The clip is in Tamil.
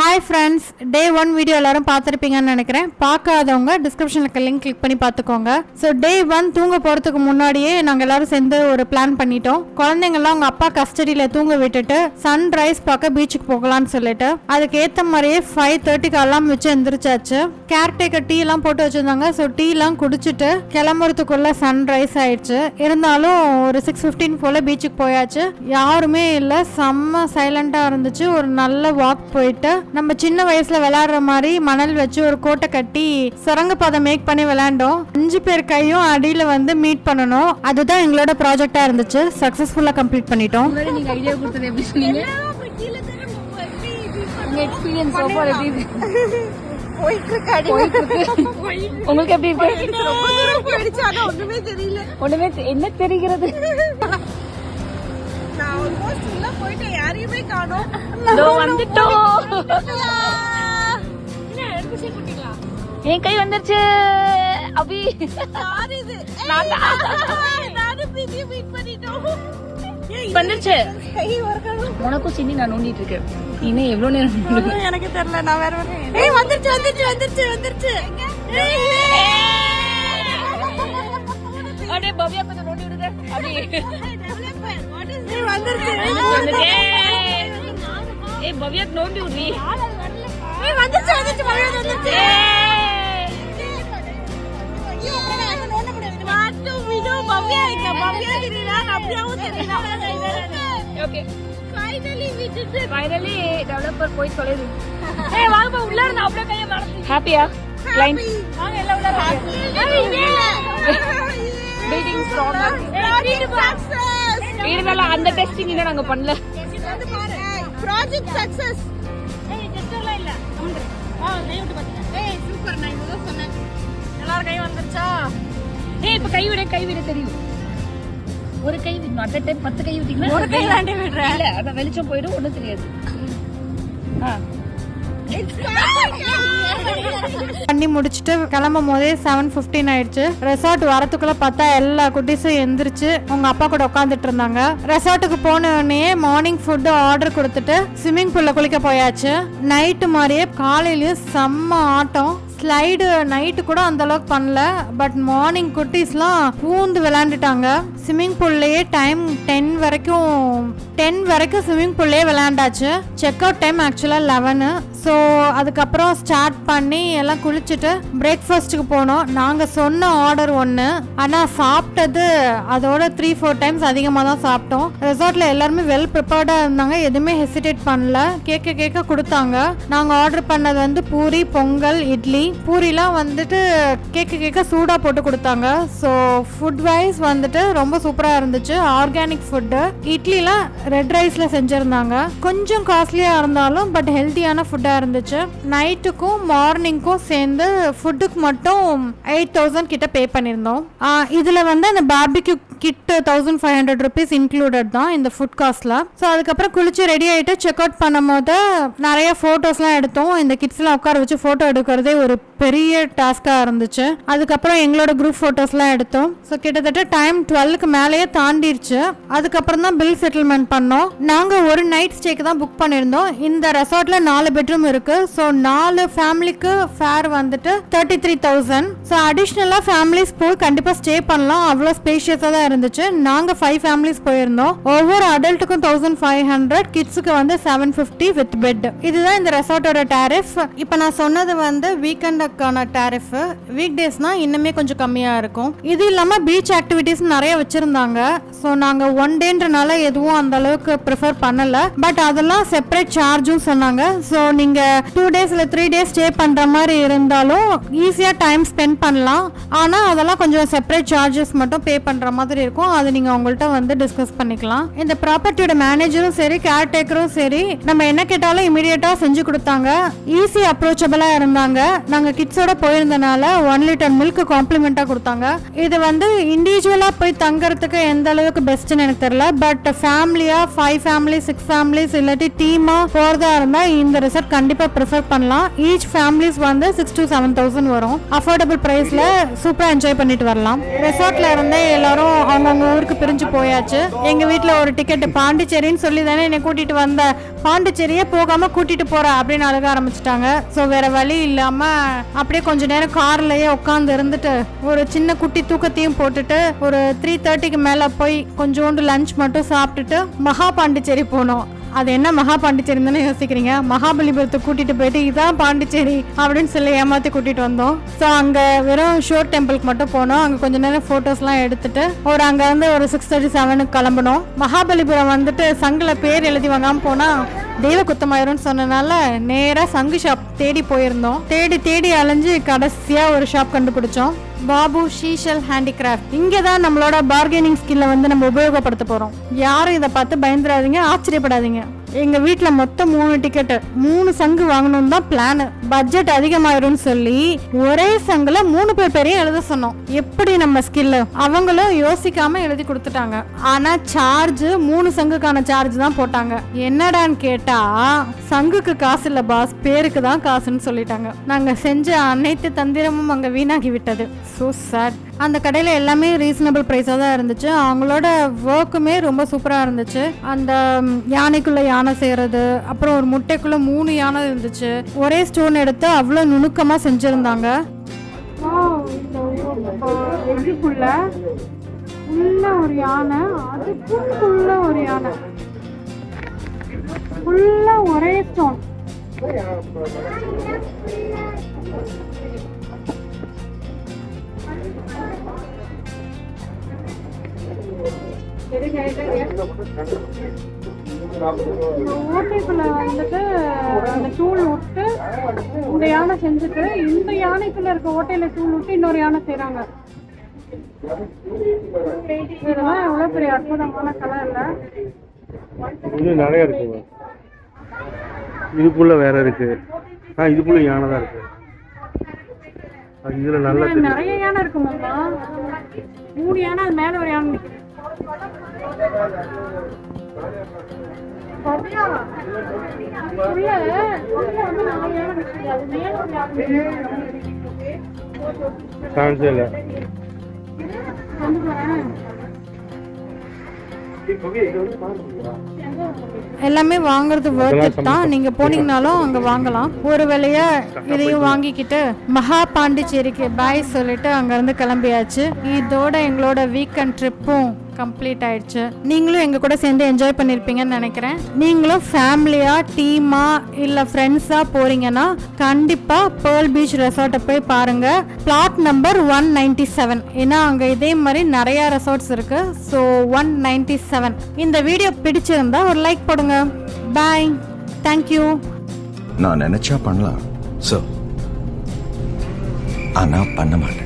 ஹாய் ஃப்ரெண்ட்ஸ், டே 1 வீடியோ எல்லாரும் பார்த்துருப்பீங்கன்னு நினைக்கிறேன். பார்க்காதவங்க டிஸ்கிரிப்ஷனில் இருக்க லிங்க் கிளிக் பண்ணி பார்த்துக்கோங்க. ஸோ டே 1 தூங்க போகிறதுக்கு முன்னாடியே நாங்கள் எல்லாரும் சேர்ந்து ஒரு பிளான் பண்ணிட்டோம். குழந்தைங்கள்லாம் அவங்க அப்பா கஸ்டடியில் தூங்க விட்டுட்டு சன்ரைஸ் பார்க்க பீச்சுக்கு போகலான்னு சொல்லிட்டு அதுக்கு ஏற்ற மாதிரியே 5:30க்கு அலாம் வச்சு எந்திரிச்சாச்சு. கேர்டேக்கர் டீ எல்லாம் போட்டு வச்சுருந்தாங்க. ஸோ டீலாம் குடிச்சிட்டு கிளம்புறதுக்குள்ள சன்ரைஸ் ஆயிடுச்சு. இருந்தாலும் ஒரு 6:15 போல் பீச்சுக்கு போயாச்சு. யாருமே இல்லை, செம்ம சைலண்டாக இருந்துச்சு. ஒரு நல்ல வாக் போயிட்டு நம்ம சின்ன வயசுல விளையாடுற மாதிரி மணல் வச்சு ஒரு கோட்டை கட்டி சுரங்க பாதை மேக் பண்ணி விளையாண்டோம். 5 பேர் கையும் அடியில வந்து மீட் பண்ணணும். அதுதான் எங்களோட ப்ராஜெக்டா இருந்துச்சு. சக்சஸ்ஃபுல்லா கம்ப்ளீட் பண்ணிட்டோம். நீங்க ஐடியா கொடுத்தது எப்படி சொன்னீங்க? உங்க எக்ஸ்பீரியன்ஸ் ஓவர் எப்படி உங்களுக்கு எப்படி இருக்கு? ஒண்ணுமே தெரியல. ஒண்ணுமே என்ன தெரிகிறது? நான் ஆல்மோஸ்ட் உள்ள போயிட்டு யாரையுமே காணோம். வந்துட்டோம். என் கை வந்துருச்சு. அபி யார் இது? நானும் பிரீத்தி மீட் பண்ணிட்டோம். வந்துருச்சு. கை வரணும். உனக்கும் சின்னி நான் நோண்டிட்டு இருக்கேன். இன்னும் எவ்வளவு நேரம் எனக்கு தெரியல. நான் வேற வந்துருச்சு. அடே பவ்யா கொஞ்சம் நோண்டி விடுங்க. அபி வந்துருச்சு. ஏய் பவ்யா நோண்டி விடுறீ. வந்துருச்சு. ஃபைனலி டெவலப்பர் போய் சொல்லுது. ஏய் வாங்க உள்ள இருந்து அப்படியே கைய மாத்தி. ஹேப்பியா லைன் வாங்க எல்லாம் உள்ள ஹேப்பி. Beating stronger. இதெல்லாம் அந்த டெஸ்டிங் இன்னும் நாங்க பண்ணல. Project success. ஏய் டெஸ்டர்லாம் இல்ல. கை விட்டு பாத்தீங்க. ஏய் சூப்பர். நான் இதுதான் சொன்னேன். எல்லாரும் கை வந்துருச்சா? ஏய் இப்ப கை விட தெரியும். ஒரு கை விடணும். அட் டைம் 10 கை விட்டீங்கன்னா ஒரு கை தாண்டி விடுறேன். இல்ல அத வெளிச்சம் போய்டும், ஒண்ணும் தெரியாது. பண்ணி முடிச்சுட்டு கிளம்பும் போதே 7:15 ஆயிடுச்சு. ரெசார்ட் வரத்துக்குள்ள பார்த்தா எல்லா குட்டீஸும் எந்திரிச்சு உங்க அப்பா கூட உட்காந்துட்டு இருந்தாங்க. ரெசார்ட்டுக்கு போன உடனே மார்னிங் ஃபுட்டு ஆர்டர் கொடுத்துட்டு ஸ்விம்மிங் பூல்ல குளிக்க போயாச்சு. நைட்டு மாதிரியே காலையிலயும் செம்ம ஆட்டம். ஸ்லைடு நைட்டு கூட அந்த அளவுக்கு பண்ணல. பட் மார்னிங் குட்டீஸ்லாம் பூந்து விளையாண்டுட்டாங்க. ஸ்விம்மிங் பூல்லையே டைம் 10 வரைக்கும் ஸ்விம்மிங் பூல்லையே விளையாண்டாச்சு. செக் அவுட் டைம் ஆக்சுவலாக 11. ஸோ அதுக்கப்புறம் ஸ்டார்ட் பண்ணி எல்லாம் குளிச்சுட்டு பிரேக்ஃபாஸ்ட்டுக்கு போனோம். நாங்கள் சொன்ன ஆர்டர் 1, ஆனால் சாப்பிட்டது அதோட 3-4 டைம்ஸ் அதிகமாக தான் சாப்பிட்டோம். ரெசார்ட்டில் எல்லாருமே வெல் ப்ரிப்பேர்டாக இருந்தாங்க. எதுவுமே ஹெசிடேட் பண்ணல. கேட்க கொடுத்தாங்க. நாங்கள் ஆர்டர் பண்ணது வந்து பூரி, பொங்கல், இட்லி. பூரிலாம் வந்துட்டு கேட்க சூடாக போட்டு கொடுத்தாங்க. ஸோ ஃபுட் வைஸ் வந்துட்டு ரொம்ப சூப்பராக இருந்துச்சு. Organic food. இட்லிலாம் ரெட் ரைஸில் செஞ்சுருந்தாங்க. கொஞ்சம் காஸ்ட்லியாக இருந்தாலும் பட் ஹெல்த்தியான ஃபுட்டாக இருந்துச்சு. நைட்டுக்கும் மார்னிங்க்கும் சேர்ந்து ஃபுட்டுக்கு மட்டும் 8,000 கிட்ட பே பண்ணியிருந்தோம். இதில் வந்து அந்த பார்பிக்யூ கிட் 1,500 rupees இன்க்ளூடட் தான் இந்த ஃபுட் காஸ்ட்ல. ஸோ அதுக்கப்புறம் குளிச்சு ரெடி ஆகிட்டு செக் அவுட் பண்ணும் போது நிறைய ஃபோட்டோஸ்லாம் எடுத்தோம். இந்த கிட்ஸ்லாம் உட்கார வச்சு ஃபோட்டோ எடுக்கிறதே ஒரு பெரிய டாஸ்காக இருந்துச்சு. அதுக்கப்புறம் எங்களோட குரூப் ஃபோட்டோஸ்லாம் எடுத்தோம். ஸோ கிட்டத்தட்ட டைம் 12க்கு மேலேயே தாண்டிடுச்சு. அதுக்கப்புறம் தான் பில் செட்டில்மெண்ட் பண்ணோம். நாங்கள் ஒரு நைட் ஸ்டேக்கு தான் புக் பண்ணியிருந்தோம். இந்த ரெசார்ட்ல 4 பெட்ரூம் இருக்கு. ஸோ 4 ஃபேமிலிக்கு ஃபேர் வந்துட்டு 33,000. ஸோ அடிஷ்னலாக ஃபேமிலிஸ் போய் கண்டிப்பாக ஸ்டே பண்ணலாம். அவ்வளோ ஸ்பேஷியஸாக தான் இருந்துச்சு. நாங்கள் 5 ஃபேமிலிஸ் போயிருந்தோம். ஒவ்வொரு அடல்ட்டுக்கும் 1,500, கிட்ஸுக்கு வந்து 750 வித் பெட். இதுதான் இந்த ரெசார்ட்டோட டாரிஃப். இப்போ நான் சொன்னது வந்து வீக்கெண்டுக்கான டாரிஃப். வீக் டேஸ்னா இன்னுமே கொஞ்சம் கம்மியாக இருக்கும். இது இல்லாமல் பீச் ஆக்டிவிட்டிஸ் நிறைய வச்சிருந்தாங்க. ஸோ நாங்கள் 1 டேன்றனால எதுவும் அந்த அளவுக்கு ப்ரிஃபர் பண்ணல. பட் அதெல்லாம் செப்பரேட் சார்ஜும் சொன்னாங்க. ஸோ நீங்கள் 2 days இல்லை 3 days ஸ்டே பண்ணுற மாதிரி இருந்தாலும் ஈஸியாக டைம் ஸ்பெண்ட் பண்ணலாம். ஆனால் அதெல்லாம் கொஞ்சம் செப்பரேட் சார்ஜஸ் மட்டும் பே பண்ணுற மாதிரி இருக்கும். அது நீங்க உங்கள்கிட்ட வந்து டிஸ்கஸ் பண்ணிக்கலாம். இந்த ப்ராப்பர்ட்டியோட மேனேஜரும் சரி, கேர்டேக்கரும் சரி, நம்ம என்ன கேட்டாலும் இமீடியட்டா செஞ்சு கொடுத்தாங்க. ஈஸி அப்ரோச்சபிளா இருந்தாங்க. நாங்க கிட்ஸோட போயிருந்தனால 1 liter மில்க் காம்ப்ளிமெண்டா கொடுத்தாங்க. இது வந்து இண்டிவிஜுவலா போய் தங்கறதுக்கு எந்த அளவுக்கு பெஸ்ட்னு எனக்கு தெரியல. பட் ஃபேமிலியா 5 ஃபேமிலிஸ் 6 ஃபேமிலிஸ் இல்லாட்டி டீமா போறதா இருந்தா இந்த ரிசார்ட் கண்டிப்பா ப்ரிஃபர் பண்ணலாம். ஈச் ஃபேமிலிஸ் வந்து 6,000 to 7,000 வரும். அஃபோர்டபுள் பிரைஸ்ல சூப்பரா என்ஜாய் பண்ணிட்டு வரலாம். ரெசார்ட்ல இருந்தே எல்லாரும் அவங்கவுங்க ஊருக்கு பிரிஞ்சு போயாச்சு. எங்க வீட்டுல ஒரு டிக்கெட் பாண்டிச்சேரின்னு சொல்லி தானே என்னை கூட்டிட்டு வந்த, பாண்டிச்சேரியே போகாம கூட்டிட்டு போற அப்படின்னு அழுக ஆரம்பிச்சிட்டாங்க. ஸோ வேற வழி இல்லாம அப்படியே கொஞ்ச நேரம் கார்லயே உட்காந்து இருந்துட்டு ஒரு சின்ன குட்டி தூக்கத்தையும் போட்டுட்டு ஒரு 3:30க்கு மேல போய் கொஞ்சோண்டு லஞ்ச் மட்டும் சாப்பிட்டுட்டு மகா பாண்டிச்சேரி போனோம். அது என்ன மகா பாண்டிச்சேரி தானே யோசிக்கிறீங்க. மகாபலிபுரத்தை கூட்டிட்டு போயிட்டு இதான் பாண்டிச்சேரி அப்படின்னு சொல்லி ஏமாத்தி கூட்டிட்டு வந்தோம். ஸோ அங்க வெறும் ஷோர் டெம்பிளுக்கு மட்டும் போனோம். அங்க கொஞ்ச நேரம் போட்டோஸ்லாம் எடுத்துட்டு அங்க வந்து ஒரு 6:37க்கு கிளம்பணும். மகாபலிபுரம் வந்துட்டு சங்குல பேர் எழுதி வாங்காம போனா தெய்வ குத்தமாயிரும்னு சொன்னனால நேரா சங்கு ஷாப் தேடி போயிருந்தோம். தேடி அலைஞ்சு கடைசியா ஒரு ஷாப் கண்டுபிடிச்சோம். பாபு ஷீஷல் ஹேண்டிகிராஃப்ட். இங்கே தான் நம்மளோட பார்கெனிங் ஸ்கில்லை வந்து நம்ம உபயோகப்படுத்த போகிறோம். யாரும் இதை பார்த்து பயந்துடாதீங்க, ஆச்சரியப்படாதீங்க. எங்கள் வீட்டில் மொத்தம் 3 டிக்கெட்டு, 3 சங்கு வாங்கணும் தான் பிளானு. பட்ஜெட் அதிகமாயிரும்னு சொல்லி ஒரே சங்குல 3 பேரையும் எழுத சொன்னோம். எப்படி நம்ம ஸ்கில்? அவங்களும் யோசிக்காம எழுதி கொடுத்துட்டாங்க. ஆனால் சார்ஜ் 3 சங்குக்கான சார்ஜ் தான் போட்டாங்க. என்னடான்னு கேட்டா சங்குக்கு காசு இல்லை பாஸ், பேருக்கு தான் காசுன்னு சொல்லிட்டாங்க. நாங்கள் செஞ்ச அனைத்து தந்திரமும் அங்கே வீணாகி விட்டது. So sad. அந்த கடையில் எல்லாமே ரீசனபிள் ப்ரைஸாக தான் இருந்துச்சு. அவங்களோட ஒர்க்குமே ரொம்ப சூப்பராக இருந்துச்சு. அந்த யானைக்குள்ளே யானை செய்கிறது, அப்புறம் ஒரு முட்டைக்குள்ளே 3 யானை இருந்துச்சு. ஒரே ஸ்டோன் எடுத்து அவ்வளோ நுணுக்கமாக செஞ்சுருந்தாங்க. உள்ள ஒரு யானை, அதுக்குள்ள ஒரு யானை, ஃபுல்லா ஒரே ஸ்டோன். ஓட்டைக்குள்ள வந்துட்டு அந்த தூள் விட்டு இந்த யானை செஞ்சுட்டு இந்த யானைக்குள்ள இருக்க ஓட்டையில தூள் விட்டு இன்னொரு யானை செய்யறாங்க. இதெல்லாம் எவ்வளவு பெரிய அற்புதமான கலை இல்ல. இது நிறைய இருக்குங்க. இதுக்குள்ள வேற இருக்கு. இதுக்குள்ள யானை தான் இருக்கு. இதுல நல்லா நிறைய யானை இருக்குமாப்பா. 3 யானை, அது மேல ஒரு யானை நிக்குது. எல்லாமே வாங்குறது worth தான். நீங்க போனீங்கனாலும் அங்க வாங்கலாம். ஒரு வேளையா இதையும் வாங்கிக்கிட்டு மகா பாண்டிச்சேரிக்கு பாய் சொல்லிட்டு அங்க இருந்து கிளம்பியாச்சு. இதோட எங்களோட வீக்கெண்ட் ட்ரிப்பும் கம்ப்ளீட் ஆயிடுச்சு. நீங்களும் எங்க கூட சேர்ந்து என்ஜாய் பண்ணிருப்பீங்கன்னு நினைக்கிறேன். நீங்களும் ஃபேமிலியா, டீமா இல்ல ஃப்ரெண்ட்ஸா போறீங்கன்னா கண்டிப்பா பேர்ல் பீச் ரெசார்ட்டை போய் பாருங்க. Flat number 197. ஏன்னா அங்க இதே மாதிரி நிறைய ரெசார்ட்ஸ் இருக்கு. ஸோ 197. இந்த வீடியோ பிடிச்சிருந்தா ஒரு லைக் போடுங்க. பாய், தேங்க்யூ. நான் நினைச்சா பண்ணலாம் சார், ஆனா பண்ண மாட்டேன்.